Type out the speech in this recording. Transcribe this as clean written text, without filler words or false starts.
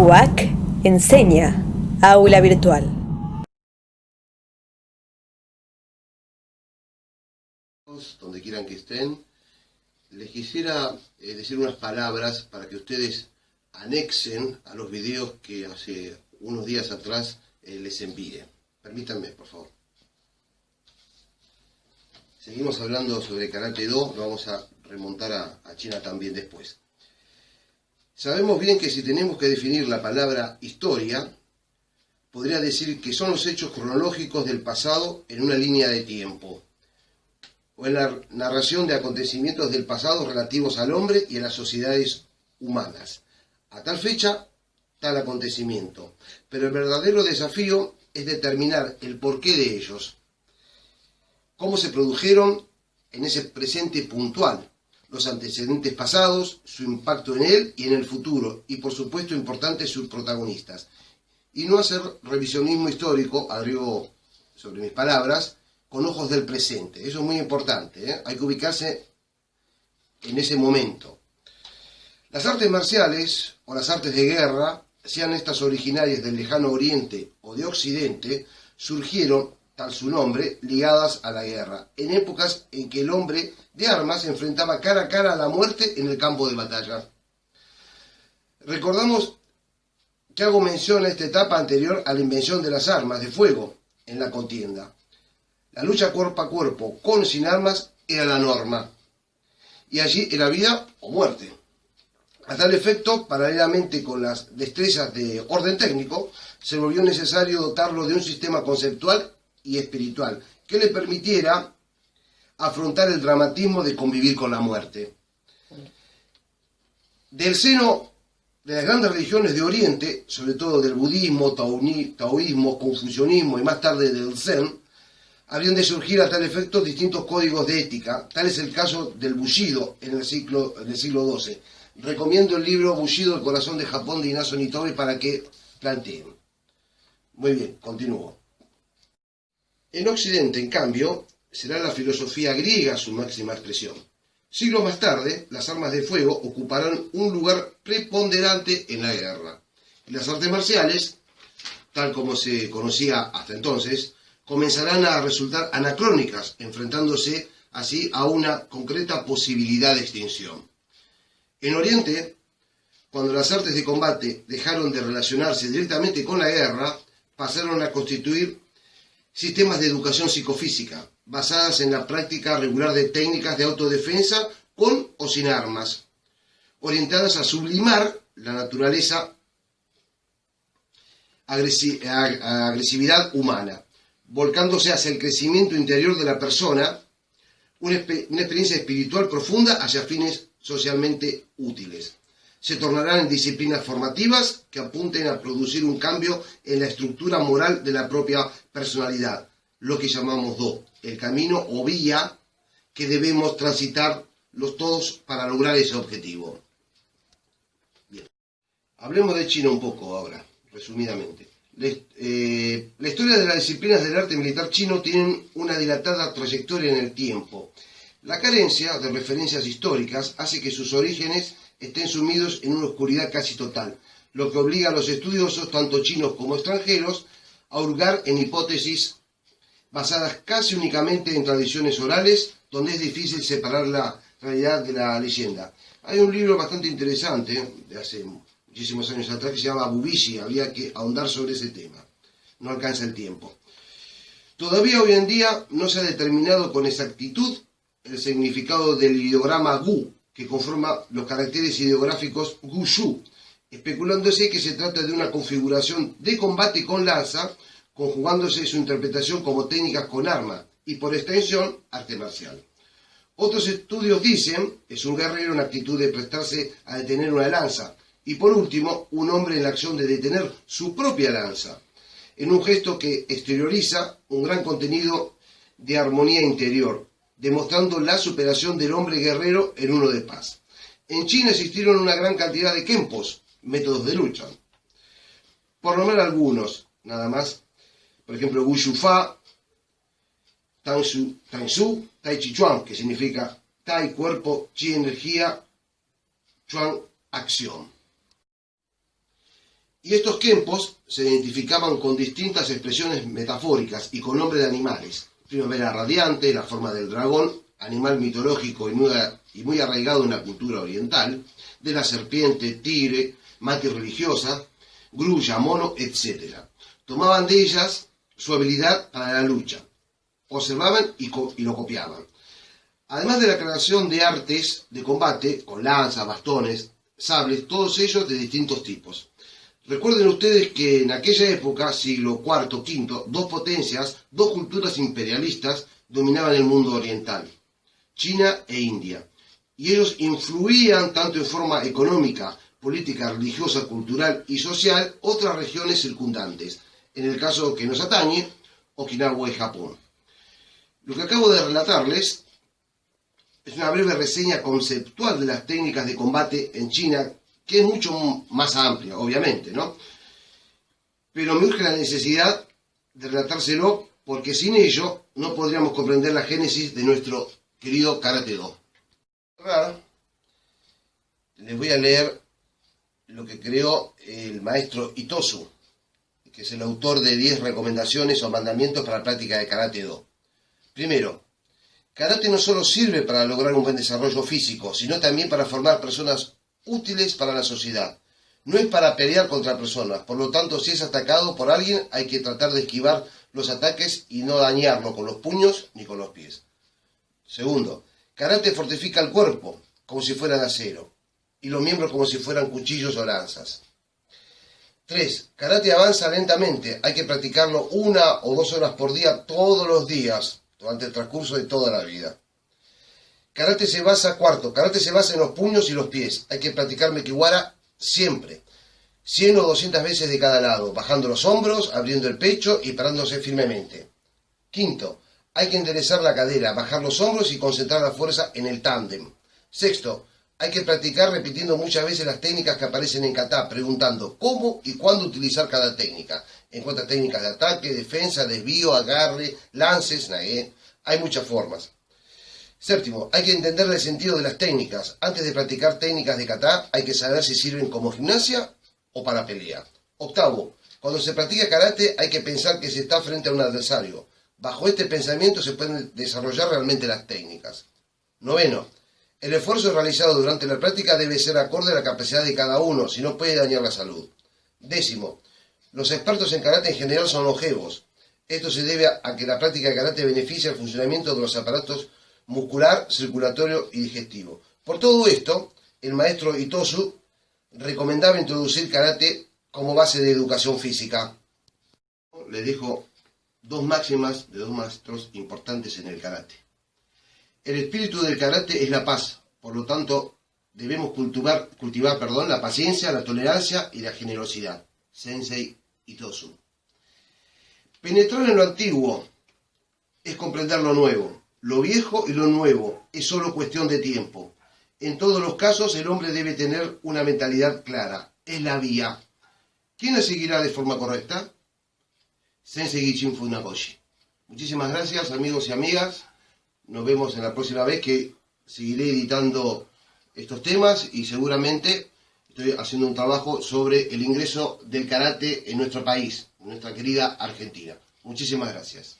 UAC enseña aula virtual. Donde quieran que estén, les quisiera decir unas palabras para que ustedes anexen a los videos que hace unos días atrás les envié. Permítanme, por favor. Seguimos hablando sobre Karate Do, lo vamos a remontar a China también después. Sabemos bien que si tenemos que definir la palabra historia, podría decir que son los hechos cronológicos del pasado en una línea de tiempo, o en la narración de acontecimientos del pasado relativos al hombre y a las sociedades humanas. A tal fecha, tal acontecimiento. Pero el verdadero desafío es determinar el porqué de ellos, cómo se produjeron en ese presente puntual, los antecedentes pasados, su impacto en él y en el futuro, y por supuesto importantes sus protagonistas. Y no hacer revisionismo histórico, agrego sobre mis palabras, con ojos del presente. Eso es muy importante, ¿eh? Hay que ubicarse en ese momento. Las artes marciales o las artes de guerra, sean estas originarias del lejano oriente o de occidente, surgieron, tal su nombre, ligadas a la guerra, en épocas en que el hombre de armas se enfrentaba cara a cara a la muerte en el campo de batalla. Recordamos que hago mención a esta etapa anterior a la invención de las armas de fuego en la contienda. La lucha cuerpo a cuerpo, con o sin armas, era la norma. Y allí era vida o muerte. A tal efecto, paralelamente con las destrezas de orden técnico, se volvió necesario dotarlo de un sistema conceptual y espiritual que le permitiera afrontar el dramatismo de convivir con la muerte. Del seno de las grandes religiones de Oriente, sobre todo del budismo, taoísmo, confucianismo y más tarde del Zen, habían de surgir a tal efecto distintos códigos de ética. Tal es el caso del Bushido en el siglo XII. Recomiendo el libro Bushido, el corazón de Japón, de Inazo Nitobe, para que planteen. Muy bien, continúo. En Occidente, en cambio, será la filosofía griega su máxima expresión. Siglos más tarde, las armas de fuego ocuparán un lugar preponderante en la guerra. Y las artes marciales, tal como se conocía hasta entonces, comenzarán a resultar anacrónicas, enfrentándose así a una concreta posibilidad de extinción. En Oriente, cuando las artes de combate dejaron de relacionarse directamente con la guerra, pasaron a constituir sistemas de educación psicofísica, basadas en la práctica regular de técnicas de autodefensa con o sin armas, orientadas a sublimar la naturaleza agresividad humana, volcándose hacia el crecimiento interior de la persona, una experiencia espiritual profunda hacia fines socialmente útiles. Se tornarán en disciplinas formativas que apunten a producir un cambio en la estructura moral de la propia personalidad, lo que llamamos Do, el camino o vía que debemos transitar los todos para lograr ese objetivo. Bien. Hablemos de China un poco ahora, resumidamente. La historia de las disciplinas del arte militar chino tienen una dilatada trayectoria en el tiempo. La carencia de referencias históricas hace que sus orígenes estén sumidos en una oscuridad casi total, lo que obliga a los estudiosos, tanto chinos como extranjeros, a hurgar en hipótesis basadas casi únicamente en tradiciones orales, donde es difícil separar la realidad de la leyenda. Hay un libro bastante interesante, de hace muchísimos años atrás, que se llama Bubishi, habría que ahondar sobre ese tema, no alcanza el tiempo. Todavía hoy en día no se ha determinado con exactitud el significado del ideograma Gu, que conforma los caracteres ideográficos Gu-Shu, especulándose que se trata de una configuración de combate con lanza, conjugándose su interpretación como técnicas con arma y por extensión arte marcial. Otros estudios dicen que es un guerrero en actitud de prestarse a detener una lanza y por último un hombre en la acción de detener su propia lanza, en un gesto que exterioriza un gran contenido de armonía interior, demostrando la superación del hombre guerrero en uno de paz. En China existieron una gran cantidad de kempos, métodos de lucha. Por nombrar algunos, nada más. Por ejemplo, Wushu Fa, Tang Su, Tai Chi Chuan, que significa Tai, cuerpo, Chi, energía, Chuan, acción. Y estos kempos se identificaban con distintas expresiones metafóricas y con nombres de animales. Primavera radiante, la forma del dragón, animal mitológico y muy arraigado en la cultura oriental, de la serpiente, tigre, mantis religiosa, grulla, mono, etc. Tomaban de ellas su habilidad para la lucha, observaban y lo copiaban. Además de la creación de artes de combate, con lanzas, bastones, sables, todos ellos de distintos tipos. Recuerden ustedes que en aquella época, siglo IV, V, dos potencias, dos culturas imperialistas dominaban el mundo oriental, China e India. Y ellos influían tanto en forma económica, política, religiosa, cultural y social otras regiones circundantes. En el caso que nos atañe, Okinawa y Japón. Lo que acabo de relatarles es una breve reseña conceptual de las técnicas de combate en China, que es mucho más amplia, obviamente, ¿no? Pero me urge la necesidad de relatárselo, porque sin ello no podríamos comprender la génesis de nuestro querido Karate-Do. Les voy a leer lo que creó el maestro Itosu, que es el autor de 10 recomendaciones o mandamientos para la práctica de Karate-Do. Primero, Karate no solo sirve para lograr un buen desarrollo físico, sino también para formar personas útiles para la sociedad. No es para pelear contra personas, por lo tanto, si es atacado por alguien, hay que tratar de esquivar los ataques y no dañarlo con los puños ni con los pies. Segundo, Karate fortifica el cuerpo como si fuera de acero y los miembros como si fueran cuchillos o lanzas. 3. Karate avanza lentamente, hay que practicarlo 1 o 2 horas por día todos los días, durante el transcurso de toda la vida. Karate se basa en los puños y los pies. Hay que practicar Mekiwara siempre. 100 o 200 veces de cada lado, bajando los hombros, abriendo el pecho y parándose firmemente. Quinto, hay que enderezar la cadera, bajar los hombros y concentrar la fuerza en el tándem. Sexto, hay que practicar repitiendo muchas veces las técnicas que aparecen en kata, preguntando cómo y cuándo utilizar cada técnica. Encuentra técnicas de ataque, defensa, desvío, agarre, lances, nae. Hay muchas formas. Séptimo, hay que entender el sentido de las técnicas. Antes de practicar técnicas de kata, hay que saber si sirven como gimnasia o para pelea. Octavo, cuando se practica karate, hay que pensar que se está frente a un adversario. Bajo este pensamiento se pueden desarrollar realmente las técnicas. Noveno, el esfuerzo realizado durante la práctica debe ser acorde a la capacidad de cada uno, si no puede dañar la salud. Décimo, los expertos en karate en general son longevos. Esto se debe a que la práctica de karate beneficia el funcionamiento de los aparatos muscular, circulatorio y digestivo. Por todo esto, el maestro Itosu recomendaba introducir karate como base de educación física. Les dejo 2 máximas de 2 maestros importantes en el karate. El espíritu del karate es la paz, por lo tanto debemos cultivar la paciencia, la tolerancia y la generosidad. Sensei Itosu. Penetrar en lo antiguo es comprender lo nuevo. Lo viejo y lo nuevo es solo cuestión de tiempo. En todos los casos el hombre debe tener una mentalidad clara. Es la vía. ¿Quién la seguirá de forma correcta? Sensei Gichin Funakoshi. Muchísimas gracias, amigos y amigas. Nos vemos en la próxima vez, que seguiré editando estos temas y seguramente estoy haciendo un trabajo sobre el ingreso del karate en nuestro país, en nuestra querida Argentina. Muchísimas gracias.